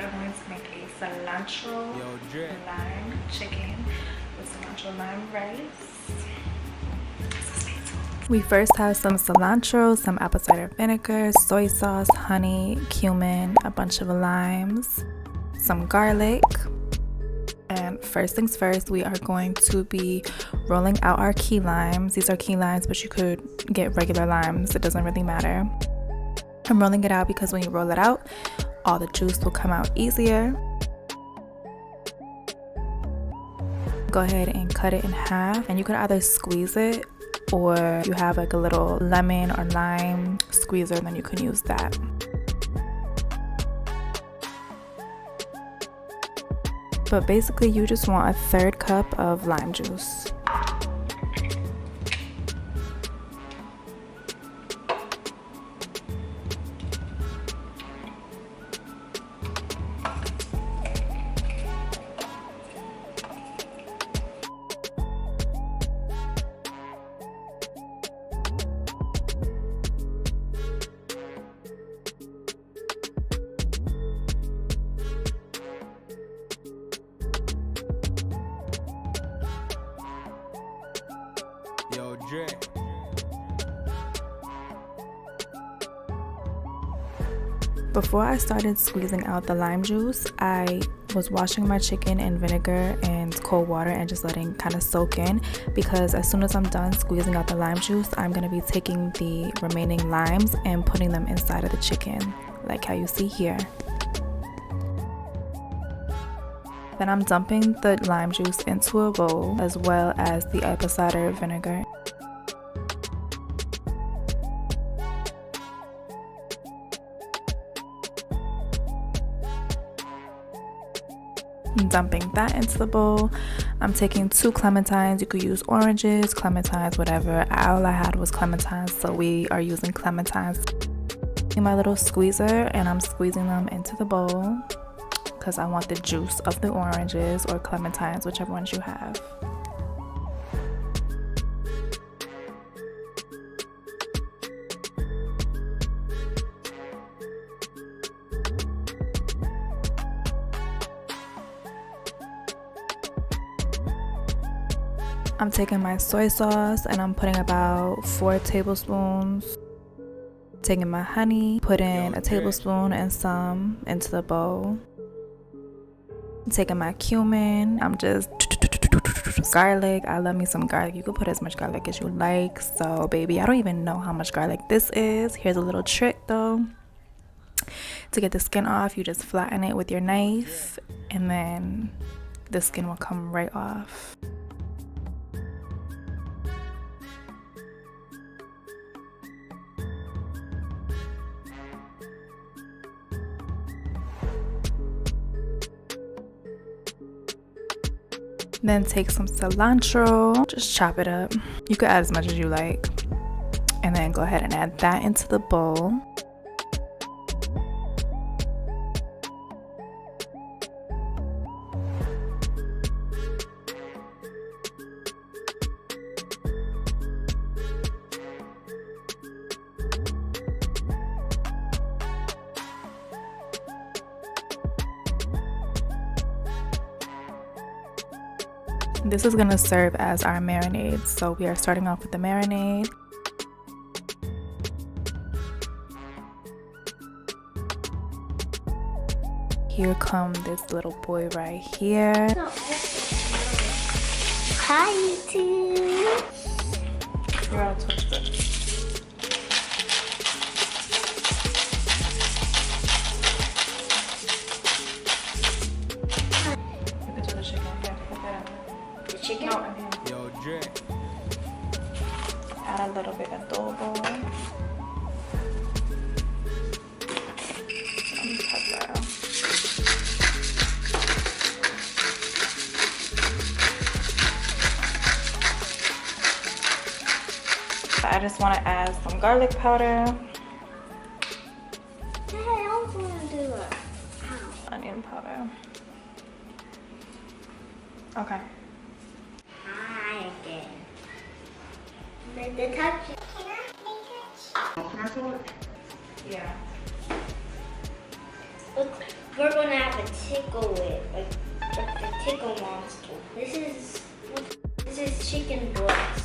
are going to make a cilantro lime chicken with cilantro lime rice. We first have some cilantro, some apple cider vinegar, soy sauce, honey, cumin, a bunch of limes, some garlic. And first things first, we are going to be rolling out our key limes. These are key limes, but you could get regular limes. It doesn't really matter. I'm rolling it out because when you roll it out, all the juice will come out easier. Go ahead and cut it in half, and you could either squeeze it, or if you have like a little lemon or lime squeezer, then you can use that. But basically you just want a 1/3 cup of lime juice. Before I started squeezing out the lime juice, I was washing my chicken in vinegar and cold water and just letting kind of soak in, because as soon as I'm done squeezing out the lime juice, I'm going to be taking the remaining limes and putting them inside of the chicken, like how you see here. Then I'm dumping the lime juice into a bowl as well as the apple cider vinegar. I'm dumping that into the bowl. I'm taking 2 clementines. You could use oranges, clementines, whatever. All I had was clementines, so we are using clementines. In my little squeezer, and I'm squeezing them into the bowl because I want the juice of the oranges or clementines, whichever ones you have. I'm taking my soy sauce and I'm putting about 4 tablespoons. Taking my honey, putting a tablespoon and some into the bowl. Taking my cumin, I'm just garlic. I love me some garlic. You can put as much garlic as you like. So baby, I don't even know how much garlic this is. Here's a little trick though. To get the skin off, you just flatten it with your knife and then the skin will come right off. Then take some cilantro, just chop it up. You could add as much as you like. And then go ahead and add that into the bowl. This is gonna serve as our marinade. So we are starting off with the marinade. Here come this little boy right here. Hi, YouTube. We're all toasted. Chicken? No, I mean, add a little bit of adobo. Some pepper. I just want to add some garlic powder. Hey, I also want to do it. Onion powder. Okay. Hi again. The touch. Can I touch? Yeah. Oops. we're gonna have to tickle it, like a tickle monster. This is chicken breast.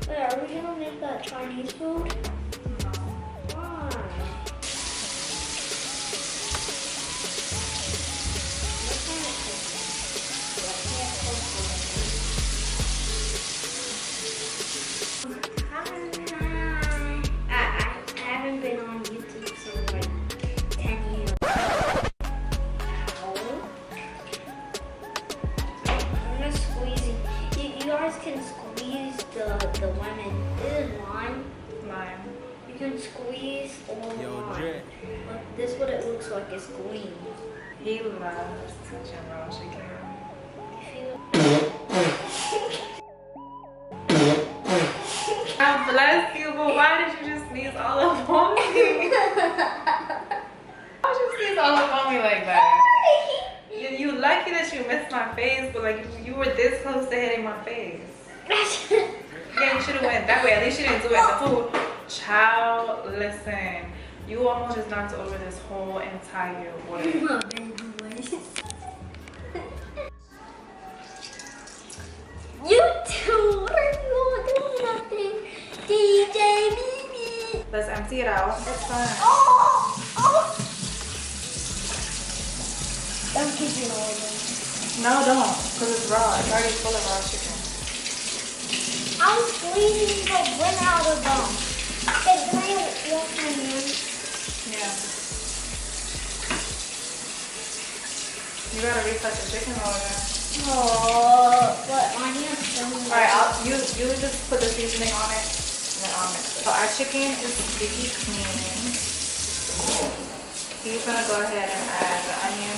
Wait, are we gonna make that Chinese food? No. Why? I haven't been on YouTube since like 10 years. Ow. I'm just squeezing. You guys can squeeze the lemon. This is lime. Lime. You can squeeze all the lime. But this is what it looks like. It's green. He loves touching raw chicken. God bless you, but why did you just sneeze all up on me? Why did you sneeze all up on me like that? You lucky that you missed my face, but like you were this close to hitting my face. Yeah, you should have went that way. At least you didn't do it. The food. Child, listen. You almost just knocked over this whole entire way. You two, what are you doing nothing? DJ Mimi. Let's empty it out. It's fine. Oh. Don't keep it all in. No, don't. Because it's raw. It's already full of raw chicken. I'm squeezing the wind out of them. Okay, can I wash my hands? Yeah. You gotta reset the chicken over. Oh, but my hands don't. Alright, you just put the seasoning on it and then I'll mix it. So our chicken is sticky clean. He's gonna go ahead and add the onion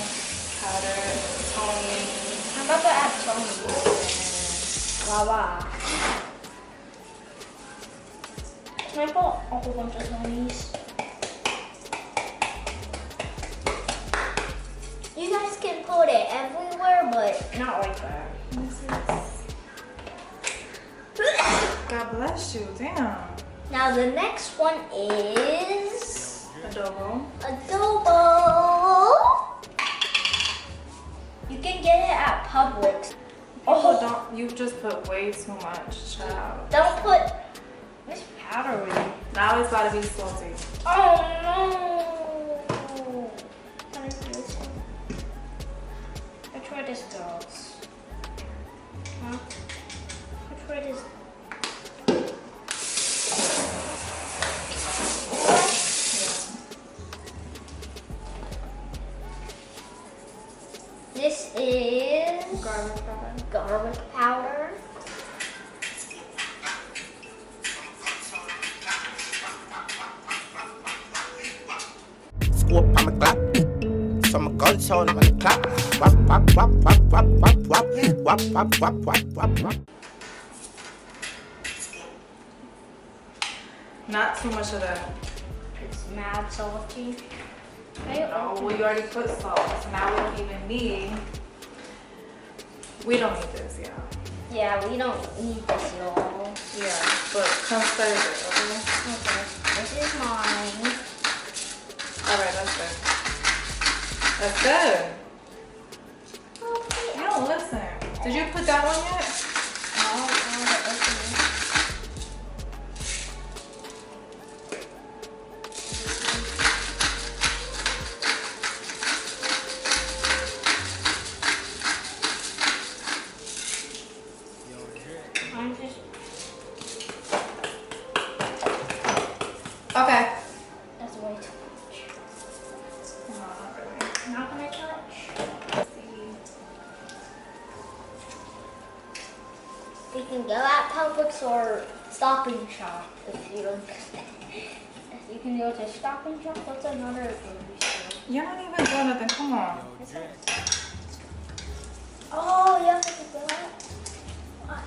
powder, Tony. I'm about to add Tony. Lava. Can I put a whole bunch of Tonys? You guys can put it everywhere, but not like that. God bless you, damn. Now the next one is Adobo. adobo. You can get it at Publix. Oh, you just put way too much, child. Don't put this powder in. Now it's about to be salty. Oh no! Can I do this one? Which way this goes? Huh? Which way this? This is Garlic powder. garlic powder. Scoop on my clap. So my guns on my clap. Wap wap wap wap wap wap wap wap wap wap wap wap wap. Not too much of that. It's mad salty. Oh, well, you already put salt, so now we don't even need. We don't need this, yeah. Yeah, we don't need this, y'all. Yeah, but come serve it, okay? Okay, this is mine. All right, that's good. That's good. Okay. You don't listen. Did you put that one yet? No, okay. I'm just Okay. that's way too much. No, not really. Not gonna touch. Let's see. We can go at Publix or Stop and Shop if you don't. You can go to Stop and Shop. That's another grocery store. You're not even doing nothing. Come on. Oh, you have to do that. What?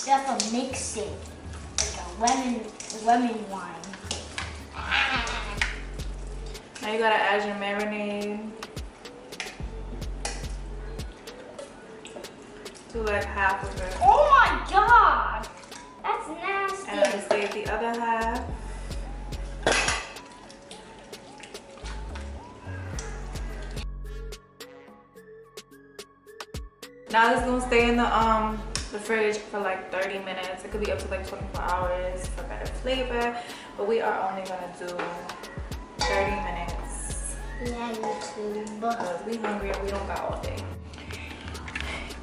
You have to mix it like a lemon wine. Now you gotta add your marinade. Do like half of it. Oh my god! That's nasty. And then save the other half. Now this is gonna stay in the fridge for like 30 minutes. It could be up to like 24 hours for better flavor, but we are only gonna do 30 minutes. Yeah, YouTube. Because we hungry and we don't got all day.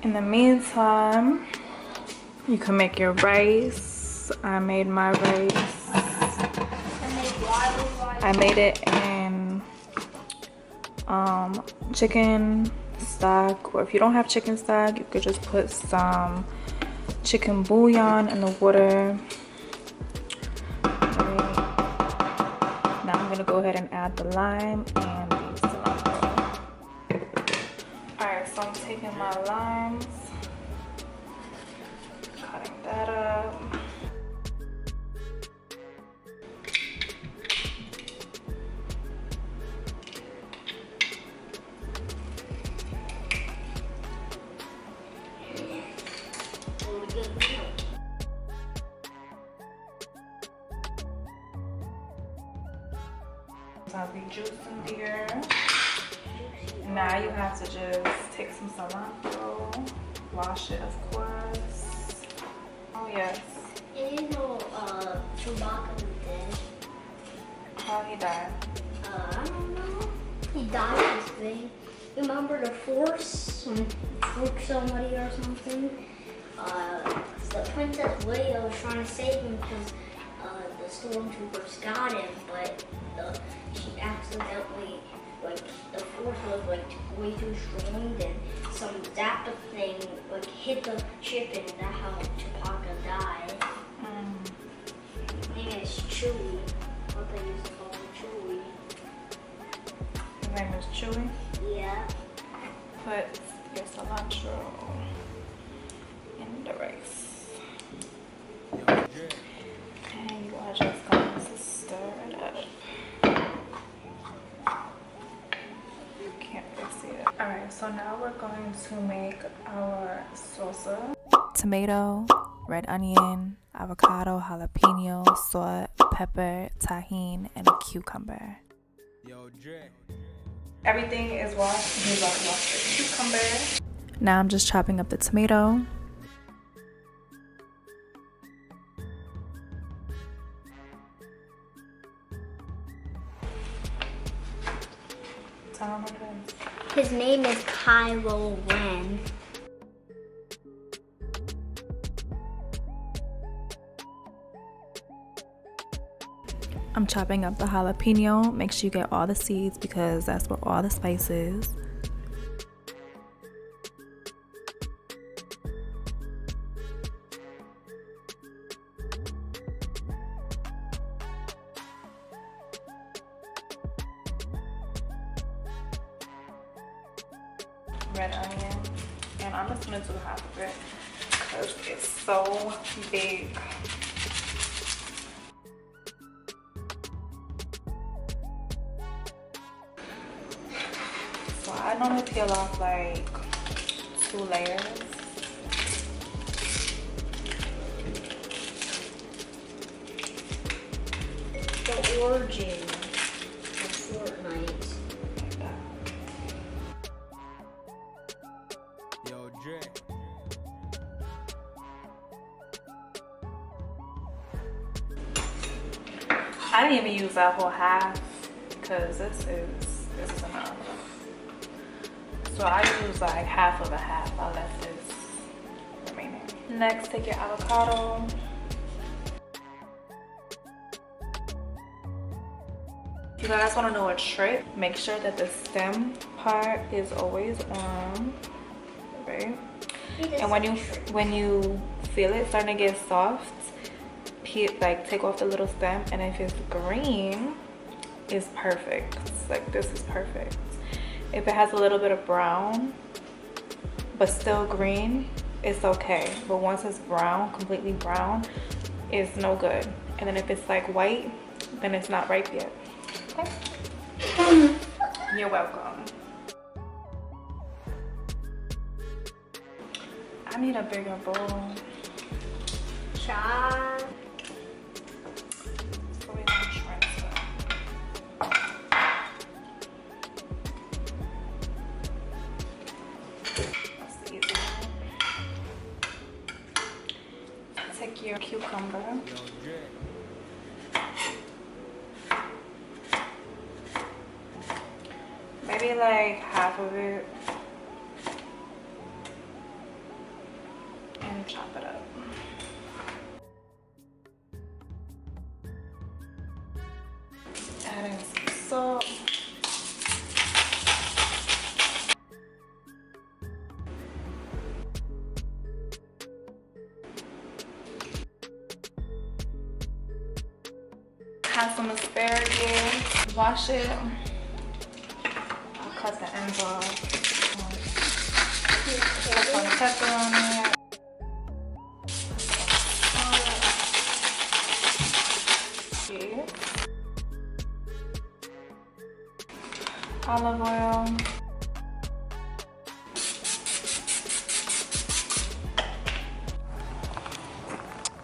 In the meantime, you can make your rice. I made my rice. I made it in chicken stock, or if you don't have chicken stock, you could just put some chicken bouillon in the water. Right. Now I'm gonna go ahead and add the lime and the cilantro. Alright, so I'm taking my limes, cutting that up. Sometimes we juice in here. Now you have to just take some cilantro, wash it of course. Oh yes. And you know, Chewbacca did. How he died? I don't know. He died this thing. Remember the Force? When he broke somebody or something? The Princess Leia was trying to save him because the stormtroopers got him, but she accidentally, like, the Force was like way too strong, and some zapper thing like hit the ship, and that's how Chewbacca died. His name is Chewie. What they used to call him, Chewie. His name is Chewie. Yeah. Put your cilantro in the rice. And you are just going to stir it up. You can't really see it. Alright, so now we're going to make our salsa. Tomato, red onion, avocado, jalapeno, salt, pepper, tahini, and a cucumber. Everything is washed. He's about to wash the cucumber. Now I'm just chopping up the tomato. Tell him what it is. His name is Kylo Ren. I'm chopping up the jalapeno. Make sure you get all the seeds because that's where all the spice is. Red onion, and I'm just gonna do half of it because it's so big. So I normally peel off like 2 layers. The origin of Fortnite. Like that. I didn't even use that whole half because this is enough. So I use like half of a half. I left this remaining. Next, take your avocado. If you guys want to know a trick, make sure that the stem part is always on, right? And when you feel it starting to get soft, like take off the little stem, and if it's green, it's perfect. Like this is perfect. If it has a little bit of brown but still green, it's okay. But once it's brown, completely brown, it's no good. And then if it's like white, then it's not ripe yet. Okay. You're welcome. I need a bigger bowl. Chop. So we're gonna transfer. That's the easy one. cucumber. Maybe like half of it. And chop it up. Adding some salt. Have some asparagus. Wash it. I'll cut the ends off. Put some pepper on it. Olive oil.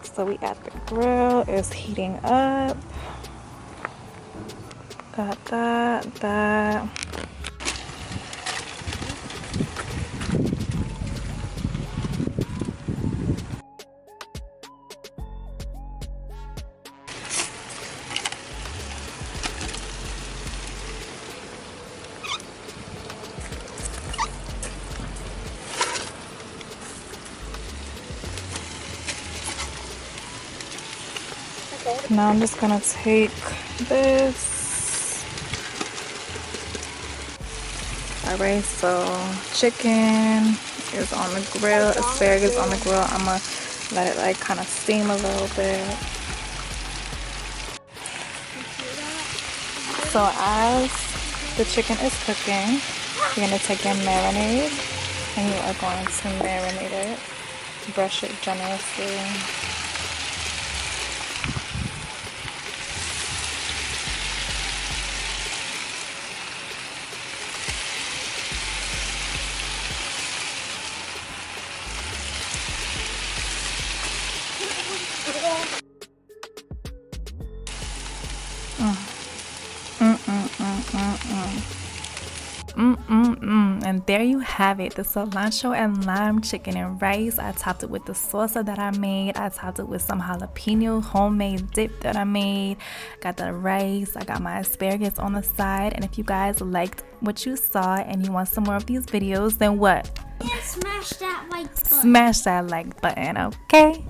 So we at the grill, it's heating up. Got that. Now I'm just gonna take this. Alright, so chicken is on the grill, asparagus on the grill. I'm gonna let it like kind of steam a little bit. So as the chicken is cooking, you're gonna take your marinade and you are going to marinate it. Brush it generously. And there you have it, the cilantro and lime chicken and rice. I topped it with the salsa that I made. I topped it with some jalapeno homemade dip that I made. Got the rice, I got my asparagus on the side. And if you guys liked what you saw and you want some more of these videos, then what? Smash that like button. Smash that like button, okay?